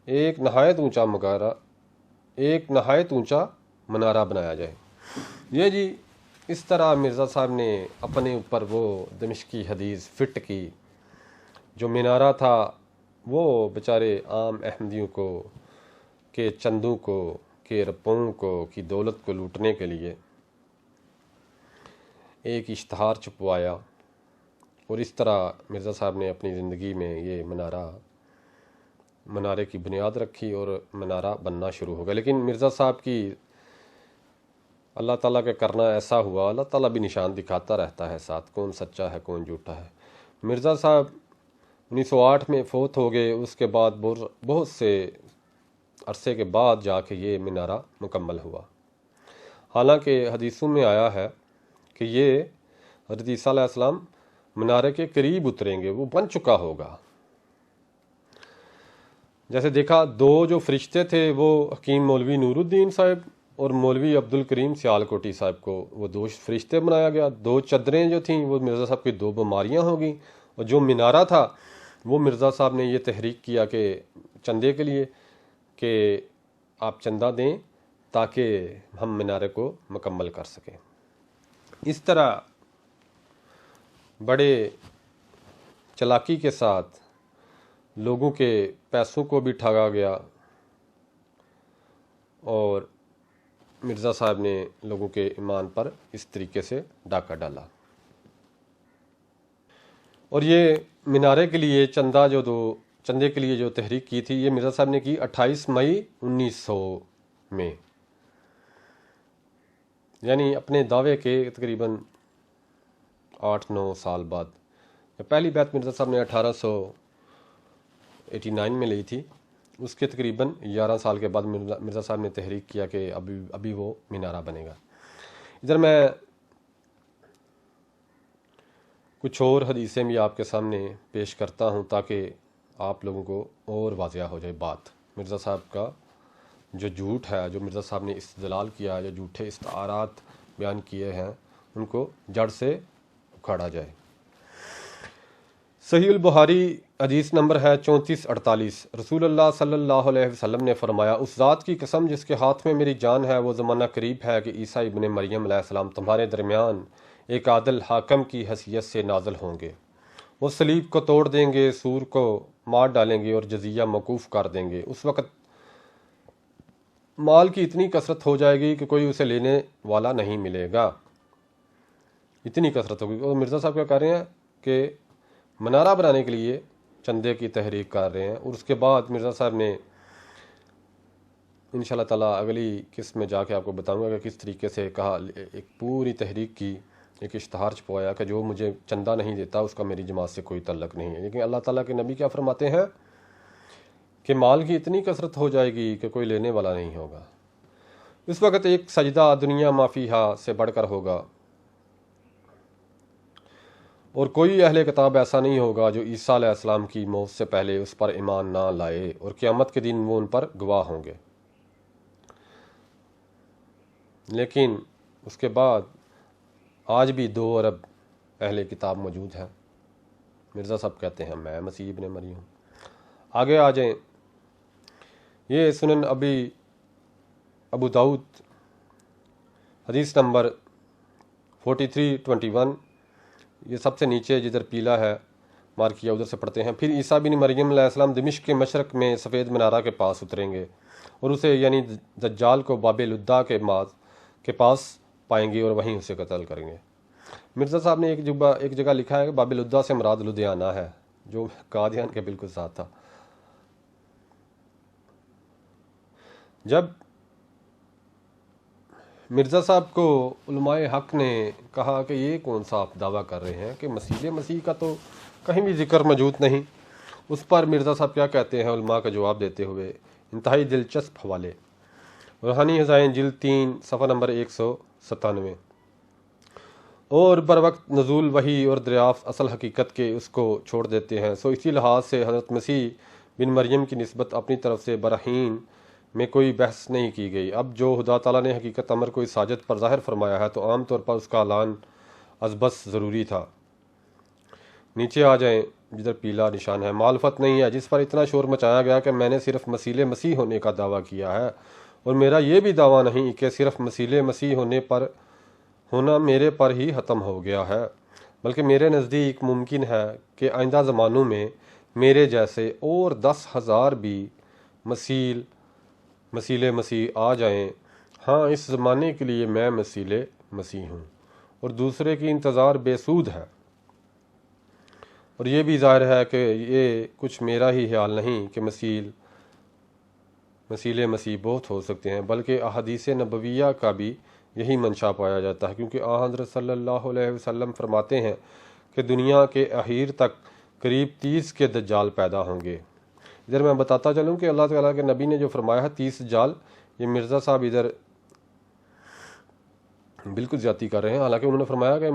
ایک نہایت اونچا منارہ بنایا جائے. یہ جی اس طرح مرزا صاحب نے اپنے اوپر وہ دمشقی حدیث فٹ کی. جو مینارہ تھا وہ بیچارے عام احمدیوں کو کے چندوں کو کے رپوں کو کی دولت کو لوٹنے کے لیے ایک اشتہار چھپوایا، اور اس طرح مرزا صاحب نے اپنی زندگی میں یہ منارہ منارے کی بنیاد رکھی اور منارہ بننا شروع ہو گیا۔ لیکن مرزا صاحب کی اللہ تعالیٰ کا کرنا ایسا ہوا، اللہ تعالیٰ بھی نشان دکھاتا رہتا ہے ساتھ، کون سچا ہے کون جھوٹا ہے۔ مرزا صاحب 1908 میں فوت ہو گئے، اس کے بعد بہت سے عرصے کے بعد جا کے یہ مینارہ مکمل ہوا۔ حالانکہ حدیثوں میں آیا ہے کہ یہ حضرت عیسیٰ علیہ السلام منارے کے قریب اتریں گے، وہ بن چکا ہوگا۔ جیسے دیکھا، دو جو فرشتے تھے وہ حکیم مولوی نور الدین صاحب اور مولوی عبد الکریم سیالکوٹی صاحب کو وہ دو فرشتے بنایا گیا۔ دو چادریں جو تھیں وہ مرزا صاحب کی دو بیماریاں ہو گئیں، اور جو مینارہ تھا وہ مرزا صاحب نے یہ تحریک کیا کہ چندے کے لیے کہ آپ چندہ دیں تاکہ ہم مینارے کو مکمل کر سکیں۔ اس طرح بڑے چلاکی کے ساتھ لوگوں کے پیسوں کو بھی ٹھگا گیا، اور مرزا صاحب نے لوگوں کے ایمان پر اس طریقے سے ڈاکہ ڈالا۔ اور یہ مینارے کے لیے چندے کے لیے جو تحریک کی تھی، یہ مرزا صاحب نے کی 28 مئی 1900 میں، یعنی اپنے دعوے کے تقریباً 8-9 سال بعد۔ پہلی بیعت مرزا صاحب نے 1889 میں لی تھی، اس کے تقریباً 11 سال کے بعد مرزا صاحب نے تحریک کیا کہ ابھی وہ مینارہ بنے گا۔ ادھر میں کچھ اور حدیثیں بھی آپ کے سامنے پیش کرتا ہوں تاکہ آپ لوگوں کو اور واضح ہو جائے بات۔ مرزا صاحب کا جو جھوٹ ہے، جو مرزا صاحب نے استدلال کیا، جو جھوٹے استعارات بیان کیے ہیں، ان کو جڑ سے اکھاڑا جائے۔ صحیح البخاری حدیث نمبر ہے 3448۔ رسول اللہ صلی اللہ علیہ وسلم نے فرمایا، اس ذات کی قسم جس کے ہاتھ میں میری جان ہے، وہ زمانہ قریب ہے کہ عیسیٰ ابن مریم علیہ السلام تمہارے درمیان ایک عادل حاکم کی حیثیت سے نازل ہوں گے۔ وہ صلیب کو توڑ دیں گے، سور کو مار ڈالیں گے اور جزیہ موقوف کر دیں گے۔ اس وقت مال کی اتنی کثرت ہو جائے گی کہ کوئی اسے لینے والا نہیں ملے گا، اتنی کثرت ہوگی۔ اور مرزا صاحب کیا کر رہے ہیں کہ منارہ بنانے کے لیے چندے کی تحریک کر رہے ہیں، اور اس کے بعد مرزا صاحب نے انشاءاللہ تعالیٰ اگلی قسط میں جا کے آپ کو بتاؤں گا کہ کس طریقے سے کہا، ایک پوری تحریک کی، ایک اشتہار چھپوایا کہ جو مجھے چندہ نہیں دیتا اس کا میری جماعت سے کوئی تعلق نہیں ہے۔ لیکن اللہ تعالیٰ کے نبی کیا فرماتے ہیں کہ مال کی اتنی کثرت ہو جائے گی کہ کوئی لینے والا نہیں ہوگا۔ اس وقت ایک سجدہ دنیا ما فیہا سے بڑھ کر ہوگا، اور کوئی اہل کتاب ایسا نہیں ہوگا جو عیسیٰ علیہ السلام کی موت سے پہلے اس پر ایمان نہ لائے، اور قیامت کے دن وہ ان پر گواہ ہوں گے۔ لیکن اس کے بعد آج بھی 2 ارب اہل کتاب موجود ہیں۔ مرزا صاحب کہتے ہیں میں مسیح ابن مریم ہوں۔ آگے آ جائیں، یہ سنن ابو داؤد حدیث نمبر 4321، یہ سب سے نیچے جدھر پیلا ہے مارک کیا ادھر سے پڑھتے ہیں۔ پھر عیسیٰ بن مریم علیہ السلام دمشق کے مشرق میں سفید منارہ کے پاس اتریں گے، اور اسے یعنی دجال کو باب لدا کے پاس پائیں گے اور وہیں اسے قتل کریں گے۔ مرزا صاحب نے ایک جگہ لکھا ہے کہ باب لدا سے مراد لدھیانہ ہے، جو قادیان کے بالکل ساتھ تھا۔ جب مرزا صاحب کو علماء حق نے کہا کہ یہ کون سا آپ دعویٰ کر رہے ہیں کہ مسیح کا تو کہیں بھی ذکر موجود نہیں، اس پر مرزا صاحب کیا کہتے ہیں علماء کا جواب دیتے ہوئے، انتہائی دلچسپ حوالے، روحانی خزائن جلد 3 صفحہ نمبر 197۔ اور بر وقت نزول وحی اور دریافت اصل حقیقت کے اس کو چھوڑ دیتے ہیں، سو اسی لحاظ سے حضرت مسیح بن مریم کی نسبت اپنی طرف سے براہین میں کوئی بحث نہیں کی گئی۔ اب جو خدا تعالیٰ نے حقیقت امر کو اس ساجد پر ظاہر فرمایا ہے تو عام طور پر اس کا اعلان از بس ضروری تھا۔ نیچے آ جائیں جدھر پیلا نشان ہے، معلومات نہیں ہے جس پر اتنا شور مچایا گیا کہ میں نے صرف مسیح ہونے کا دعویٰ کیا ہے، اور میرا یہ بھی دعویٰ نہیں کہ صرف مسیح ہونا میرے پر ہی ختم ہو گیا ہے، بلکہ میرے نزدیک ممکن ہے کہ آئندہ زمانوں میں میرے جیسے اور 10,000 بھی مسیح آ جائیں۔ ہاں، اس زمانے کے لیے میں مسیح ہوں، اور دوسرے کی انتظار بے سود ہے۔ اور یہ بھی ظاہر ہے کہ یہ کچھ میرا ہی خیال نہیں کہ مسیل مسیح بہت ہو سکتے ہیں، بلکہ احادیث نبویہ کا بھی یہی منشا پایا جاتا ہے، کیونکہ حضرت صلی اللہ علیہ وسلم فرماتے ہیں کہ دنیا کے اخیر تک قریب 30 کے دجال پیدا ہوں گے۔ ادھر میں بتاتا چلوں کہ اللہ تعالیٰ کے نبی نے جو فرمایا ہے 30 دجال، یہ مرزا صاحب ادھر بالکل زیادتی کر رہے ہیں، حالانکہ انہوں نے فرمایا کہ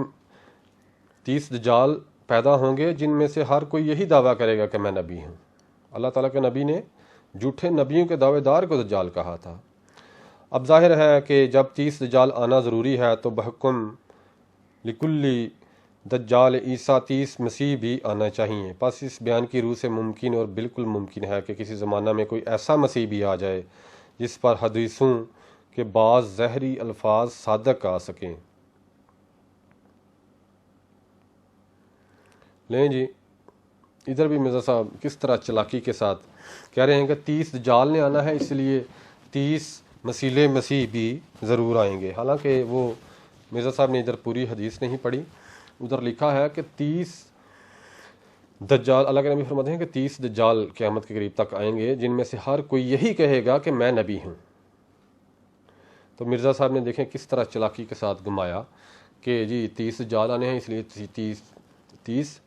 30 دجال پیدا ہوں گے جن میں سے ہر کوئی یہی دعویٰ کرے گا کہ میں نبی ہوں۔ اللہ تعالیٰ کے نبی نے جھوٹے نبیوں کے دعوے دار کو دجال کہا تھا۔ اب ظاہر ہے کہ جب 30 دجال آنا ضروری ہے تو بحکم لکلی دجال عیسیٰ 30 مسیح بھی آنا چاہیے۔ پس اس بیان کی روح سے ممکن اور بالکل ممکن ہے کہ کسی زمانہ میں کوئی ایسا مسیح بھی آ جائے جس پر حدیثوں کے بعض زہری الفاظ صادق آ سکیں۔ لیں جی، ادھر بھی مرزا صاحب کس طرح چلاکی کے ساتھ کہہ رہے ہیں کہ 30 دجال نے آنا ہے، اس لیے 30 مسیل مسیح بھی ضرور آئیں گے۔ حالانکہ وہ مرزا صاحب نے ادھر پوری حدیث نہیں پڑھی، ادھر لکھا ہے کہ 30 دجال، اللہ کے نبی فرماتے ہیں کہ 30 دجال قیامت کے قریب تک آئیں گے جن میں سے ہر کوئی یہی کہے گا کہ میں نبی ہوں۔ تو مرزا صاحب نے دیکھیں کس طرح چلاکی کے ساتھ گمایا کہ جی 30 دجال آنے ہیں، اس لیے 30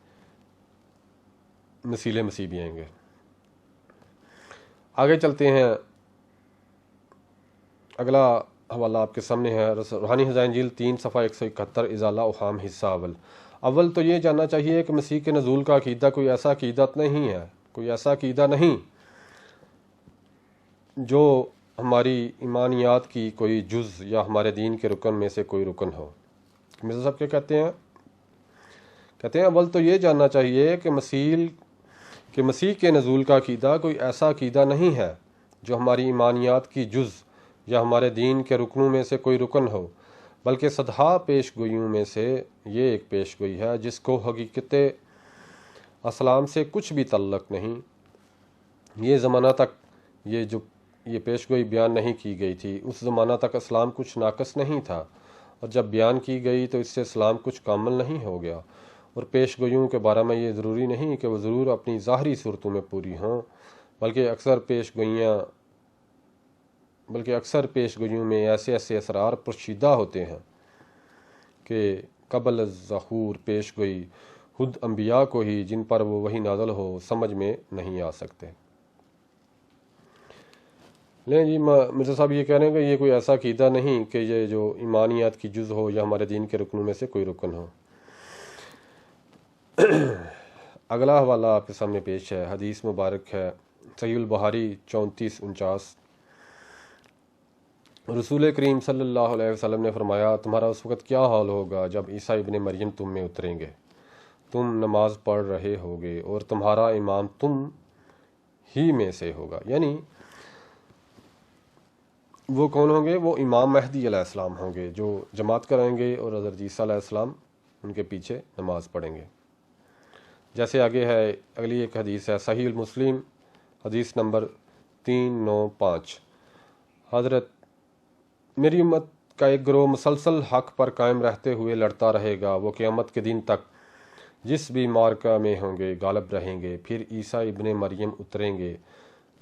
مسیل مسیح بھی آئیں گے۔ آگے چلتے ہیں، اگلا حوالہ آپ کے سامنے ہے، روحانی خزائن انجیل 3 صفحہ 171، ازالہ اوہام حصہ اول تو یہ جاننا چاہیے کہ مسیح کے نزول کا عقیدہ کوئی ایسا عقیدت نہیں ہے، کوئی ایسا عقیدہ نہیں جو ہماری ایمانیات کی کوئی جز یا ہمارے دین کے رکن میں سے کوئی رکن ہو۔ مرزا صاحب کیا کہتے ہیں اول تو یہ جاننا چاہیے کہ مسیح کے نزول کا عقیدہ کوئی ایسا عقیدہ نہیں ہے جو ہماری ایمانیات کی جز یا ہمارے دین کے رکنوں میں سے کوئی رکن ہو، بلکہ صدہا پیش گوئیوں میں سے یہ ایک پیش گوئی ہے جس کو حقیقت اسلام سے کچھ بھی تعلق نہیں۔ یہ زمانہ تک یہ پیش گوئی بیان نہیں کی گئی تھی، اس زمانہ تک اسلام کچھ ناقص نہیں تھا، اور جب بیان کی گئی تو اس سے اسلام کچھ کامل نہیں ہو گیا۔ اور پیش گوئیوں کے بارے میں یہ ضروری نہیں کہ وہ ضرور اپنی ظاہری صورتوں میں پوری ہوں، بلکہ اکثر پیش گوئیوں میں ایسے اسرار پوشیدہ ہوتے ہیں کہ قبل الظہور پیش گوئی خود انبیاء کو ہی جن پر وہ وحی نازل ہو سمجھ میں نہیں آ سکتے۔ لیں جی، مرزا صاحب یہ کہہ رہے ہیں کہ یہ کوئی ایسا عقیدہ نہیں کہ یہ جو ایمانیات کی جز ہو یا ہمارے دین کے رکنوں میں سے کوئی رکن ہو۔ اگلا حوالہ آپ کے سامنے پیش ہے، حدیث مبارک ہے صحیح البخاری 3449۔ رسول کریم صلی اللہ علیہ وسلم نے فرمایا، تمہارا اس وقت کیا حال ہوگا جب عیسیٰ ابن مریم تم میں اتریں گے، تم نماز پڑھ رہے ہوگے اور تمہارا امام تم ہی میں سے ہوگا۔ یعنی وہ کون ہوں گے؟ وہ امام مہدی علیہ السلام ہوں گے جو جماعت کریں گے اور حضرت عیسیٰ علیہ السلام ان کے پیچھے نماز پڑھیں گے۔ جیسے آگے ہے، اگلی ایک حدیث ہے صحیح المسلم حدیث نمبر 395، حضرت میری امت کا ایک گروہ مسلسل حق پر قائم رہتے ہوئے لڑتا رہے گا، وہ قیامت کے دن تک جس بھی معرکہ میں ہوں گے غالب رہیں گے۔ پھر عیسیٰ ابن مریم اتریں گے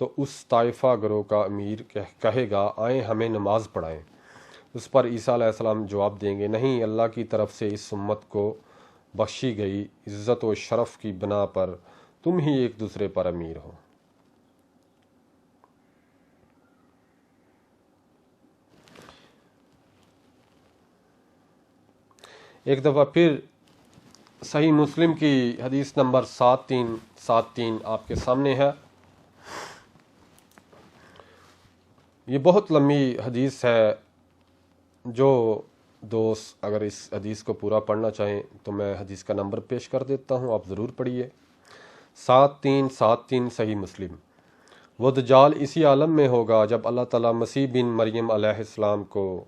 تو اس طائفہ گروہ کا امیر کہے گا، آئیں ہمیں نماز پڑھائیں۔ اس پر عیسیٰ علیہ السلام جواب دیں گے، نہیں، اللہ کی طرف سے اس امت کو بخشی گئی عزت و شرف کی بنا پر تم ہی ایک دوسرے پر امیر ہو۔ ایک دفعہ پھر صحیح مسلم کی حدیث نمبر 7373 آپ کے سامنے ہے۔ یہ بہت لمبی حدیث ہے، جو دوست اگر اس حدیث کو پورا پڑھنا چاہیں تو میں حدیث کا نمبر پیش کر دیتا ہوں، آپ ضرور پڑھیے۔ 7373 صحیح مسلم۔ وہ دجال اسی عالم میں ہوگا جب اللہ تعالیٰ مسیح بن مریم علیہ السلام کو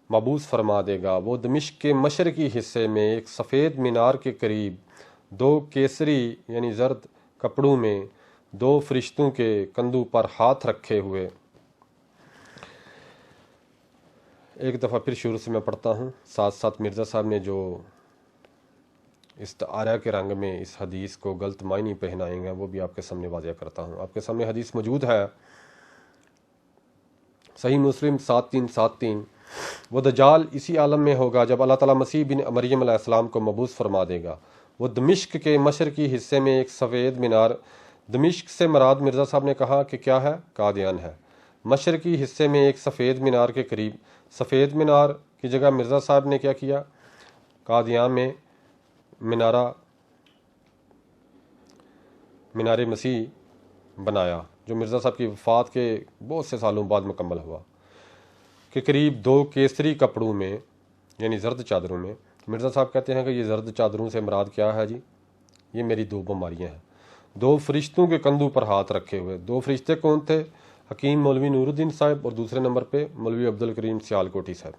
مبعوث فرما دے گا۔ وہ دمشق کے مشرقی حصے میں ایک سفید مینار کے قریب 2 کیسری یعنی زرد کپڑوں میں 2 فرشتوں کے کندھوں پر ہاتھ رکھے ہوئے، ایک دفعہ پھر شروع سے میں پڑھتا ہوں، ساتھ ساتھ مرزا صاحب نے جو استعارہ کے رنگ میں اس حدیث کو غلط معنی پہنائیں گے وہ بھی آپ کے سامنے واضح کرتا ہوں۔ آپ کے سامنے حدیث موجود ہے، صحیح مسلم 7373، وہ دجال اسی عالم میں ہوگا جب اللہ تعالیٰ مسیح بن مریم علیہ السلام کو مبعوث فرما دے گا۔ وہ دمشق کے مشرقی حصے میں ایک سفید مینار، دمشق سے مراد مرزا صاحب نے کہا کہ کیا ہے؟ قادیان ہے۔ مشرقی حصے میں ایک سفید مینار کے قریب، سفید مینار کی جگہ مرزا صاحب نے کیا کیا؟ قادیان میں مینار مسیح بنایا، جو مرزا صاحب کی وفات کے بہت سے سالوں بعد مکمل ہوا، کہ قریب 2 کیسری کپڑوں میں یعنی زرد چادروں میں۔ مرزا صاحب کہتے ہیں کہ یہ زرد چادروں سے مراد کیا ہے جی؟ یہ میری 2 بیماریاں ہیں۔ 2 فرشتوں کے کندھوں پر ہاتھ رکھے ہوئے۔ 2 فرشتے کون تھے؟ حکیم مولوی نور الدین صاحب اور دوسرے نمبر پہ مولوی عبدالکریم سیالکوٹی صاحب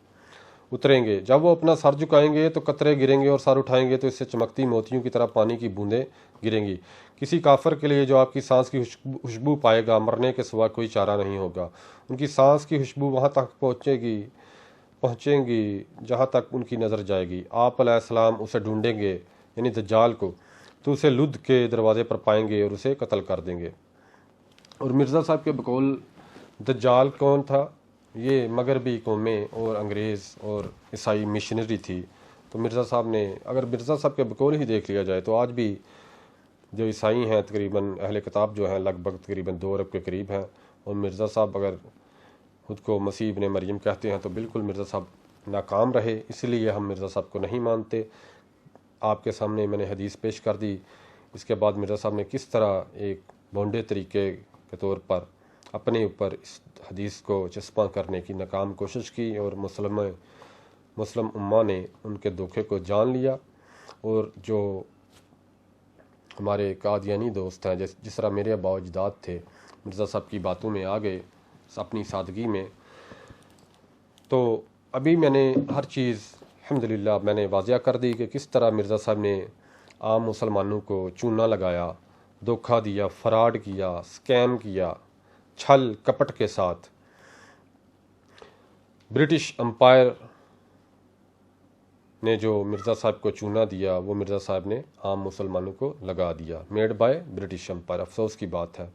اتریں گے۔ جب وہ اپنا سر جھکائیں گے تو قطرے گریں گے، اور سر اٹھائیں گے تو اس سے چمکتی موتیوں کی طرح پانی کی بوندیں گریں گی۔ کسی کافر کے لیے جو آپ کی سانس کی خوشبو پائے گا، مرنے کے سوا کوئی چارہ نہیں ہوگا۔ ان کی سانس کی خوشبو وہاں تک پہنچیں گی جہاں تک ان کی نظر جائے گی۔ آپ علیہ السلام اسے ڈھونڈیں گے یعنی دجال کو، تو اسے لدھ کے دروازے پر پائیں گے اور اسے قتل کر دیں گے۔ اور مرزا صاحب کے بقول دجال کون تھا؟ یہ مغربی قومیں اور انگریز اور عیسائی مشنری تھی۔ تو مرزا صاحب نے، اگر مرزا صاحب کے بقول ہی دیکھ لیا جائے تو آج بھی جو عیسائی ہیں تقریباً اہل کتاب جو ہیں لگ بھگ تقریباً 2 ارب کے قریب ہیں، اور مرزا صاحب اگر خود کو مسیح ابن مریم کہتے ہیں تو بالکل مرزا صاحب ناکام رہے، اس لیے ہم مرزا صاحب کو نہیں مانتے۔ آپ کے سامنے میں نے حدیث پیش کر دی۔ اس کے بعد مرزا صاحب نے کس طرح ایک بھونڈے طریقے کے طور پر اپنے اوپر اس حدیث کو چسپاں کرنے کی ناکام کوشش کی، اور مسلم امہ نے ان کے دھوکے کو جان لیا۔ اور جو ہمارے قادیانی دوست ہیں، جس طرح میرے آباء و اجداد تھے، مرزا صاحب کی باتوں میں آ گئے اپنی سادگی میں۔ تو ابھی میں نے ہر چیز الحمدللہ میں نے واضح کر دی کہ کس طرح مرزا صاحب نے عام مسلمانوں کو چونا لگایا، دھوکہ دیا، فراڈ کیا، سکیم کیا، چھل کپٹ کے ساتھ۔ برٹش امپائر نے جو مرزا صاحب کو چونا دیا وہ مرزا صاحب نے عام مسلمانوں کو لگا دیا، میڈ بائی برٹش امپائر۔ افسوس کی بات ہے۔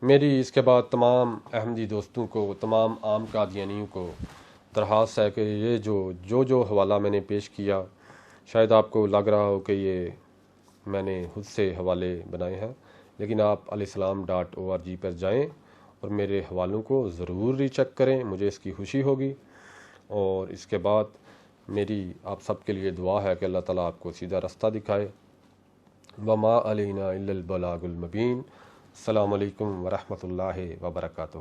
میری اس کے بعد تمام احمدی دوستوں کو، تمام عام قادیانیوں کو درخواست ہے کہ یہ جو حوالہ میں نے پیش کیا، شاید آپ کو لگ رہا ہو کہ یہ میں نے خود سے حوالے بنائے ہیں، لیکن آپ alislam.org پر جائیں اور میرے حوالوں کو ضرور ری چیک کریں، مجھے اس کی خوشی ہوگی۔ اور اس کے بعد میری آپ سب کے لیے دعا ہے کہ اللہ تعالیٰ آپ کو سیدھا رستہ دکھائے۔ وما علینا الا البلاغ المبین۔ السلام علیکم ورحمۃ اللہ وبرکاتہ۔